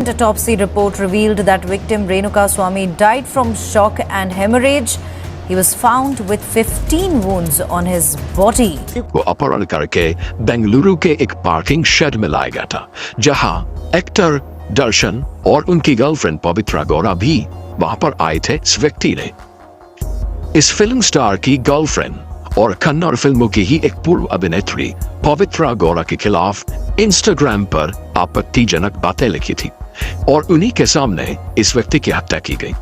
Autopsy report revealed that victim Renuka Swamy died from shock and hemorrhage. He was found with 15 wounds on his body. को अपहरण करके बेंगलुरु के एक parking shed में लाया गया था, जहां एक्टर दर्शन और उनकी गर्लफ्रेंड पवित्रा गौड़ा भी वहां पर आए थे। इस व्यक्ति ने इस फिल्म स्टार की गर्लफ्रेंड और कन्नड़ फिल्मों की ही एक पूर्व अभिनेत्री पवित्रा गौड़ा के खिलाफ इंस्टाग्राम पर आपत्तिजनक बातें लिखी थी और उन्हीं के सामने इस व्यक्ति की हत्या की गई।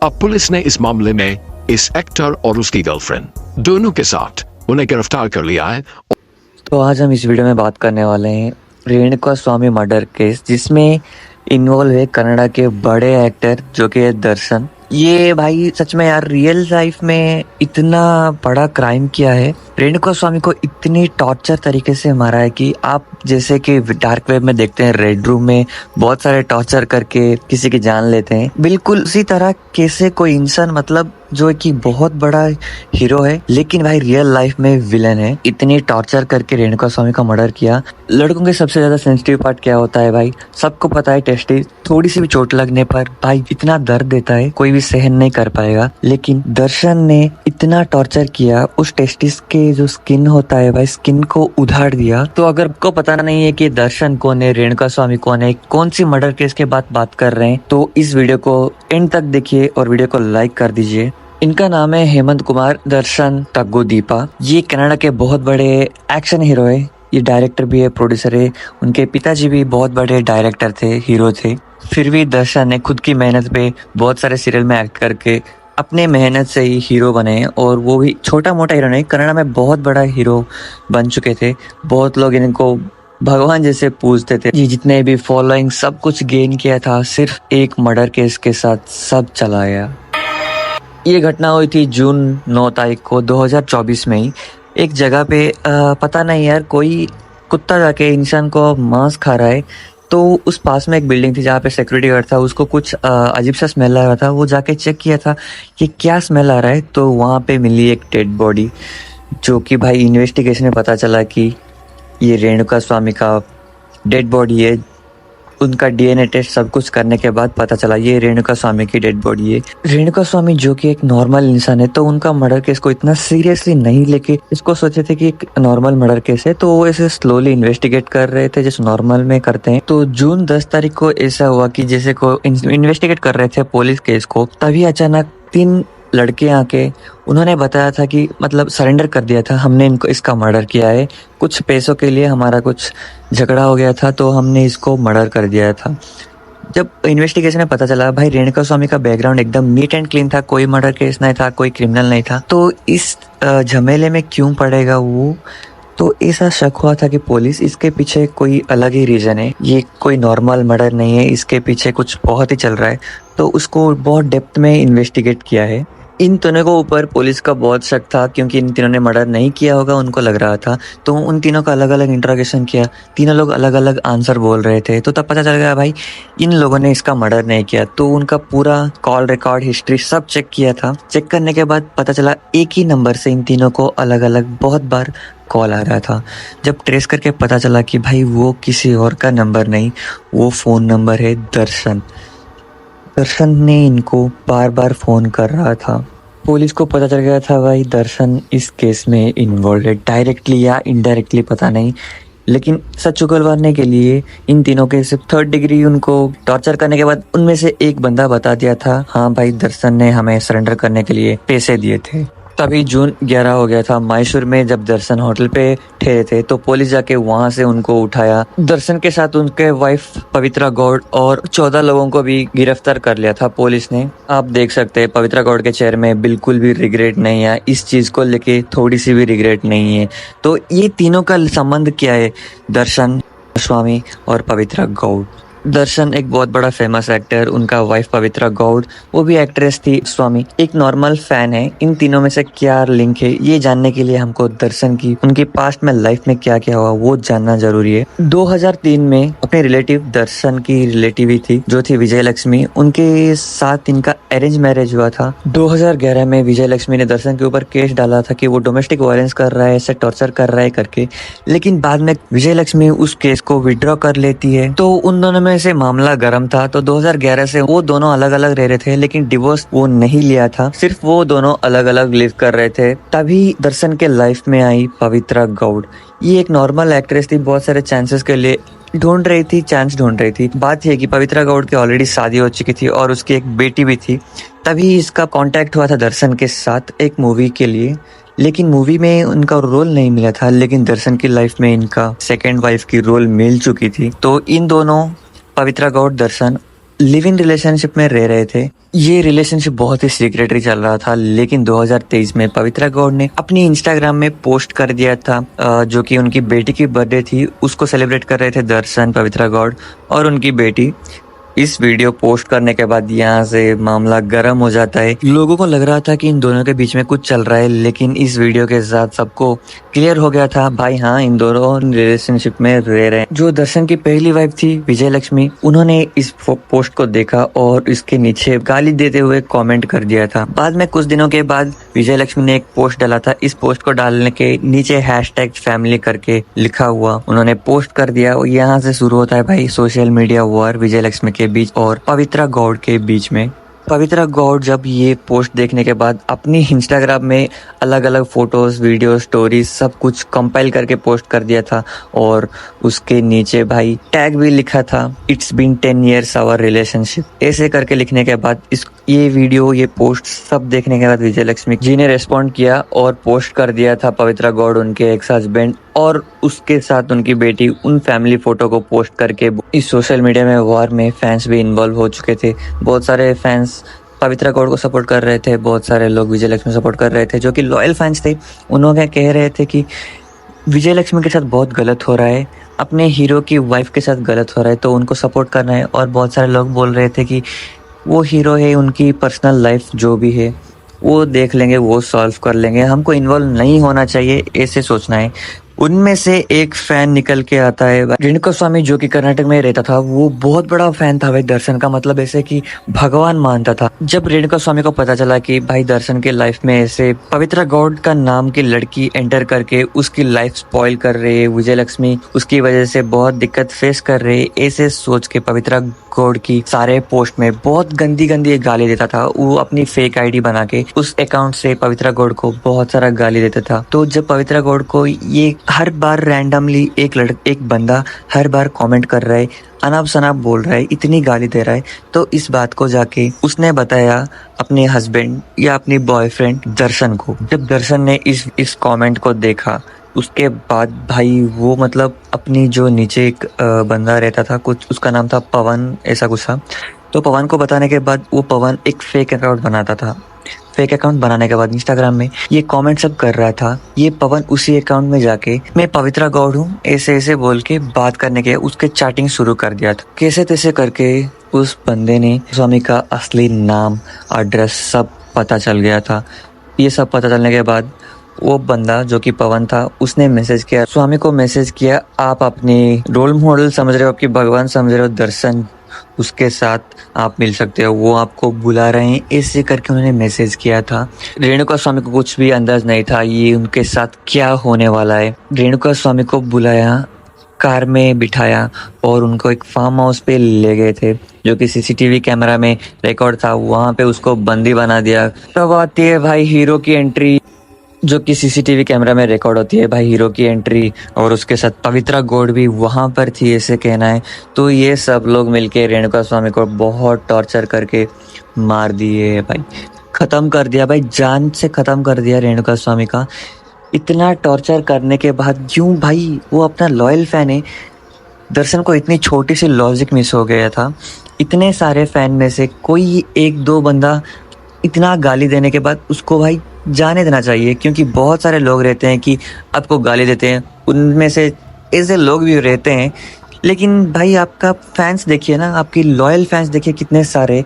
अब पुलिस ने इस मामले में इस एक्टर और उसकी गर्लफ्रेंड दोनों के साथ उन्हें गिरफ्तार कर लिया है। तो आज हम इस वीडियो में बात करने वाले हैं रेणुका स्वामी मर्डर केस, जिसमें इन्वॉल्व है कनाडा के बड़े एक्टर जो कि है दर्शन। ये भाई सच में यार रियल लाइफ में इतना बड़ा क्राइम किया है। रेणुका स्वामी को इतनी टॉर्चर तरीके से मारा है कि आप जैसे कि डार्क वेब में देखते हैं, रेड रूम में बहुत सारे टॉर्चर करके किसी की जान लेते हैं, बिल्कुल उसी तरह कैसे कोई इंसान मतलब जो कि बहुत बड़ा हीरो है लेकिन भाई रियल लाइफ में विलन है, इतनी टॉर्चर करके रेणुका स्वामी का मर्डर किया। लड़कों के सबसे ज्यादा सेंसिटिव पार्ट क्या होता है भाई, सबको पता है टेस्टिस। थोड़ी सी भी चोट लगने पर भाई इतना दर्द देता है, कोई भी सहन नहीं कर पाएगा। लेकिन दर्शन ने इतना टॉर्चर किया, उस टेस्टिस के जो स्किन होता है भाई, स्किन को उधार दिया। तो अगर आपको पता नहीं है कि दर्शन कौन है, रेणुका स्वामी कौन है, कौन सी मर्डर केस के बात कर रहे हैं, तो इस वीडियो को एंड तक देखिए और वीडियो को लाइक कर दीजिए। इनका नाम है हेमंत कुमार दर्शन तग्गुदीपा। ये कनाडा के बहुत बड़े एक्शन हीरो है। ये डायरेक्टर भी है, प्रोड्यूसर है। उनके पिताजी भी बहुत बड़े डायरेक्टर थे, हीरो थे। फिर भी दर्शन ने खुद की मेहनत पे बहुत सारे सीरियल में एक्ट करके अपने मेहनत से ही हीरो बने, और वो भी छोटा मोटा हीरो नहीं, कनाडा में बहुत बड़ा हीरो बन चुके थे। बहुत लोग इनको भगवान जैसे पूजते थे। ये जितने भी फॉलोइंग सब कुछ गेन किया था, सिर्फ एक मर्डर केस के साथ सब चला गया। ये घटना हुई थी जून 9 तारीख को 2024 में ही। एक जगह पे पता नहीं यार, कोई कुत्ता जाके इंसान को मांस खा रहा है। तो उस पास में एक बिल्डिंग थी जहाँ पे सिक्योरिटी गार्ड था, उसको कुछ अजीब सा स्मेल आ रहा था। वो जाके चेक किया था कि क्या स्मेल आ रहा है, तो वहाँ पे मिली एक डेड बॉडी, जो कि भाई इन्वेस्टिगेशन में पता चला कि ये रेणुका स्वामी का डेड बॉडी है। उनका डीएनए टेस्ट सब कुछ करने के बाद पता चला ये रेणुका स्वामी की डेड बॉडी है। रेणुका स्वामी जो कि एक नॉर्मल इंसान है, तो उनका मर्डर केस को इतना सीरियसली नहीं लेके इसको सोचे थे कि एक नॉर्मल मर्डर केस है, तो वो ऐसे स्लोली इन्वेस्टिगेट कर रहे थे जैसे नॉर्मल में करते हैं। तो जून 10 तारीख को ऐसा हुआ कि जैसे को इन्वेस्टिगेट कर रहे थे पुलिस केस को, तभी अचानक 3 लड़के आके उन्होंने बताया था कि मतलब सरेंडर कर दिया था, हमने इनको इसका मर्डर किया है, कुछ पैसों के लिए हमारा कुछ झगड़ा हो गया था, तो हमने इसको मर्डर कर दिया था। जब इन्वेस्टिगेशन में पता चला भाई रेणुका स्वामी का बैकग्राउंड एकदम नीट एंड क्लीन था, कोई मर्डर केस नहीं था, कोई क्रिमिनल नहीं था, तो इस झमेले में क्यों पड़ेगा वो। तो ऐसा शक हुआ था कि पुलिस इसके पीछे कोई अलग ही रीजन है, ये कोई नॉर्मल मर्डर नहीं है, इसके पीछे कुछ बहुत ही चल रहा है। तो उसको बहुत डेप्थ में इन्वेस्टिगेट किया है। इन तीनों को ऊपर पुलिस का बहुत शक था, क्योंकि इन तीनों ने मर्डर नहीं किया होगा उनको लग रहा था। तो उन तीनों का अलग अलग इंट्रोगेशन किया, तीनों लोग अलग अलग आंसर बोल रहे थे। तो तब पता चल गया भाई इन लोगों ने इसका मर्डर नहीं किया। तो उनका पूरा कॉल रिकॉर्ड हिस्ट्री सब चेक किया था। चेक करने के बाद पता चला एक ही नंबर से इन तीनों को अलग अलग बहुत बार कॉल आ रहा था। जब ट्रेस करके पता चला कि भाई वो किसी और का नंबर नहीं, वो फ़ोन नंबर है दर्शन। दर्शन ने इनको बार बार फ़ोन कर रहा था। पुलिस को पता चल गया था भाई दर्शन इस केस में इन्वॉल्व है, डायरेक्टली या इनडायरेक्टली पता नहीं। लेकिन सच उगलवाने के लिए इन तीनों के सिर्फ 3rd डिग्री उनको टॉर्चर करने के बाद उनमें से एक बंदा बता दिया था, हाँ भाई दर्शन ने हमें सरेंडर करने के लिए पैसे दिए थे। तभी जून 11 हो गया था। मैसूर में जब दर्शन होटल पे ठहरे थे, तो पुलिस जाके वहां से उनको उठाया। दर्शन के साथ उनके वाइफ पवित्रा गौड़ और 14 लोगों को भी गिरफ्तार कर लिया था पुलिस ने। आप देख सकते हैं पवित्रा गौड़ के चेहरे में बिल्कुल भी रिग्रेट नहीं है, इस चीज को लेके थोड़ी सी भी रिग्रेट नहीं है। तो ये तीनों का संबंध क्या है, दर्शन स्वामी और पवित्रा गौड़। दर्शन एक बहुत बड़ा फेमस एक्टर, उनका वाइफ पवित्रा गौड़ वो भी एक्ट्रेस थी। स्वामी एक नॉर्मल फैन है। इन तीनों में से क्या लिंक है ये जानने के लिए हमको दर्शन की उनकी पास्ट में लाइफ में क्या क्या हुआ वो जानना जरूरी है। 2003 में अपने रिलेटिव, दर्शन की रिलेटिव ही थी जो थी विजय लक्ष्मी, उनके साथ इनका अरेंज मैरिज हुआ था। 2011 में विजय लक्ष्मी ने दर्शन के ऊपर केस डाला था कि वो डोमेस्टिक वायलेंस कर रहा है, ऐसे टॉर्चर कर रहा है करके। लेकिन बाद में विजय लक्ष्मी उस केस को विड्रॉ कर लेती है। तो उन दोनों में से मामला गर्म था तो 2011 से वो दोनों अलग अलग रह रहे थे, लेकिन डिवोर्स वो नहीं लिया था, सिर्फ वो दोनों अलग अलग लिव कर रहे थे। तभी दर्शन के लाइफ में आई पवित्रा गौड़। ये एक नॉर्मल एक्ट्रेस थी, बहुत सारे चांसेस के लिए चांस ढूंढ रही थी। बात यह कि पवित्रा गौड़ की ऑलरेडी शादी हो चुकी थी और उसकी एक बेटी भी थी। तभी इसका कांटेक्ट हुआ था दर्शन के साथ एक मूवी के लिए, लेकिन मूवी में उनका रोल नहीं मिला था, लेकिन दर्शन की लाइफ में इनका सेकंड वाइफ की रोल मिल चुकी थी। तो इन दोनों पवित्रा गौड़ दर्शन लिव इन रिलेशनशिप में रह रहे थे। ये रिलेशनशिप बहुत ही सीक्रेटली चल रहा था, लेकिन 2023 में पवित्रा गौड़ ने अपनी इंस्टाग्राम में पोस्ट कर दिया था, जो कि उनकी बेटी की बर्थडे थी, उसको सेलिब्रेट कर रहे थे दर्शन, पवित्रा गौड़ और उनकी बेटी। इस वीडियो पोस्ट करने के बाद यहाँ से मामला गर्म हो जाता है। लोगों को लग रहा था कि इन दोनों के बीच में कुछ चल रहा है, लेकिन इस वीडियो के साथ सबको क्लियर हो गया था, भाई हाँ, इन दोनों रिलेशनशिप में रह रहे हैं। जो दर्शन की पहली वाइफ थी विजय लक्ष्मी, उन्होंने इस पोस्ट को देखा और इसके नीचे गाली देते हुए कमेंट कर दिया था। बाद में कुछ दिनों के बाद विजय लक्ष्मी ने एक पोस्ट डाला था। इस पोस्ट को डालने के नीचे #फैमिली करके लिखा हुआ उन्होंने पोस्ट कर दिया। यहाँ से शुरू होता है भाई सोशल मीडिया वॉर विजय लक्ष्मी के बीच और पवित्रा गौड़ के बीच में। पवित्रा गौड़ जब ये पोस्ट देखने के बाद अपनी इंस्टाग्राम में अलग अलग फोटोज, वीडियो, स्टोरीज सब कुछ कंपाइल करके पोस्ट कर दिया था और उसके नीचे भाई टैग भी लिखा था, it's been 10 years our relationship. ऐसे करके लिखने के बाद ये वीडियो, ये पोस्ट सब देखने के बाद विजय लक्ष्मी जी ने रेस्पॉन्ड किया और पोस्ट कर दिया था पवित्रा गौड़, उनके एक्स हस्बैंड और उसके साथ उनकी बेटी, उन फैमिली फोटो को पोस्ट करके। इस सोशल मीडिया में वॉर में फैंस भी इन्वॉल्व हो चुके थे। बहुत सारे फैंस पवित्रा गौड़ को सपोर्ट कर रहे थे, बहुत सारे लोग विजय लक्ष्मी सपोर्ट कर रहे थे, जो कि लॉयल फैंस थे। उन्होंने कह रहे थे कि विजय लक्ष्मी के साथ बहुत गलत हो रहा है, अपने हीरो की वाइफ के साथ गलत हो रहा है, तो उनको सपोर्ट करना है। और बहुत सारे लोग बोल रहे थे कि वो हीरो है, उनकी पर्सनल लाइफ जो भी है वो देख लेंगे, वो सॉल्व कर लेंगे, हमको इन्वॉल्व नहीं होना चाहिए, ऐसे सोचना है। उनमें से एक फैन निकल के आता है रेणुका स्वामी, जो कि कर्नाटक में रहता था। वो बहुत बड़ा फैन था भाई दर्शन का, मतलब ऐसे कि भगवान मानता था। जब रेणुका स्वामी को पता चला कि भाई दर्शन के लाइफ में ऐसे पवित्रा गौड़ का नाम की लड़की एंटर करके उसकी लाइफ स्पॉइल कर रही है, विजय लक्ष्मी उसकी वजह से बहुत दिक्कत फेस कर रही है, ऐसे सोच के पवित्रा गौड़ की सारे पोस्ट में बहुत गंदी गंदी गाली देता था। वो अपनी फेक आईडी बना के उस अकाउंट से पवित्रा गौड़ को बहुत सारा गाली देता था। तो जब पवित्रा गौड़ को ये हर बार रैंडमली एक बंदा हर बार कमेंट कर रहा है, अनाप शनाप बोल रहा है, इतनी गाली दे रहा है, तो इस बात को जाके उसने बताया अपने हस्बैंड या अपनी बॉयफ्रेंड दर्शन को। जब दर्शन ने इस कमेंट को देखा, उसके बाद भाई वो मतलब अपनी जो नीचे एक बंदा रहता था, कुछ उसका नाम था पवन, ऐसा कुछ था। तो पवन को बताने के बाद वो पवन एक फेक अकाउंट बनाता था। फेक अकाउंट बनाने के बाद इंस्टाग्राम में ये कमेंट सब कर रहा था। ये पवन उसी अकाउंट में जाके मैं पवित्रा गौड़ हूँ ऐसे ऐसे बोल के बात करने के उसके चैटिंग शुरू कर दिया था। कैसे तैसे करके उस बंदे ने स्वामी का असली नाम, एड्रेस सब पता चल गया था। ये सब पता चलने के बाद वो बंदा जो कि पवन था, उसने मैसेज किया, स्वामी को मैसेज किया, आप अपने रोल मॉडल समझ रहे हो, आपकी भगवान समझ रहे हो दर्शन, उसके साथ आप मिल सकते हो, वो आपको बुला रहे हैं, ऐसे करके उन्होंने मैसेज किया था। रेणुका स्वामी को कुछ भी अंदाज नहीं था ये उनके साथ क्या होने वाला है। रेणुका स्वामी को बुलाया, कार में बिठाया और उनको एक फार्म हाउस पे ले गए थे, जो कि सीसीटीवी कैमरा में रिकॉर्ड था। वहां पे उसको बंदी बना दिया। तब आती है भाई हीरो की एंट्री, जो कि सीसीटीवी कैमरा में रिकॉर्ड होती है भाई हीरो की एंट्री, और उसके साथ पवित्रा गौड़ भी वहां पर थी ऐसे कहना है। तो ये सब लोग मिलके रेणुका स्वामी को बहुत टॉर्चर करके मार दिए भाई, खत्म कर दिया भाई, जान से खत्म कर दिया रेणुका स्वामी का। इतना टॉर्चर करने के बाद क्यों भाई, वो अपना लॉयल फैन है। दर्शन को इतनी छोटी सी लॉजिक मिस हो गया था। इतने सारे फैन में से कोई एक दो बंदा इतना गाली देने के बाद उसको भाई जाने देना चाहिए, क्योंकि बहुत सारे लोग रहते हैं कि आपको गाली देते हैं, उनमें से ऐसे लोग भी रहते हैं। लेकिन भाई आपका फैंस देखिए ना, आपकी लॉयल फैंस देखिए कितने सारे।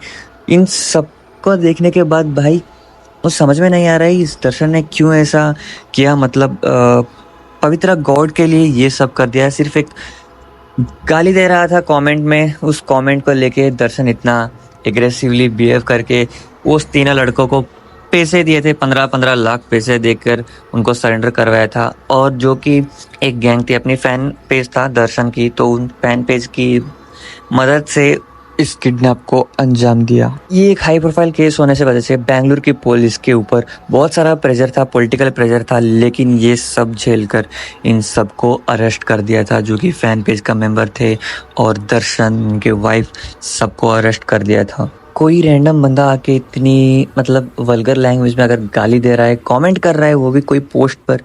इन सबको देखने के बाद भाई वो समझ में नहीं आ रहा है इस दर्शन ने क्यों ऐसा किया। मतलब पवित्रा गौड़ के लिए ये सब कर दिया। सिर्फ एक गाली दे रहा था कमेंट में, उस कमेंट को लेके दर्शन इतना एग्रेसिवली बिहेव करके उस तीनों लड़कों को पैसे दिए थे, 15-15 लाख पैसे देकर उनको सरेंडर करवाया था। और जो कि एक गैंग थी, अपनी फैन पेज था दर्शन की, तो उन फैन पेज की मदद से इस किडनैप को अंजाम दिया। ये एक हाई प्रोफाइल केस होने से वजह से बेंगलुरु की पुलिस के ऊपर बहुत सारा प्रेशर था, पॉलिटिकल प्रेशर था, लेकिन ये सब झेलकर इन सबको अरेस्ट कर दिया था जो कि फैन पेज का मेंबर थे, और दर्शन, उनके वाइफ, सबको अरेस्ट कर दिया था। कोई रैंडम बंदा आके इतनी मतलब वल्गर लैंग्वेज में अगर गाली दे रहा है, कमेंट कर रहा है, वो भी कोई पोस्ट पर,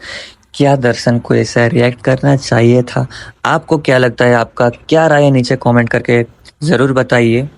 क्या दर्शन को ऐसा रिएक्ट करना चाहिए था? आपको क्या लगता है? आपका क्या राय है? नीचे कमेंट करके ज़रूर बताइए।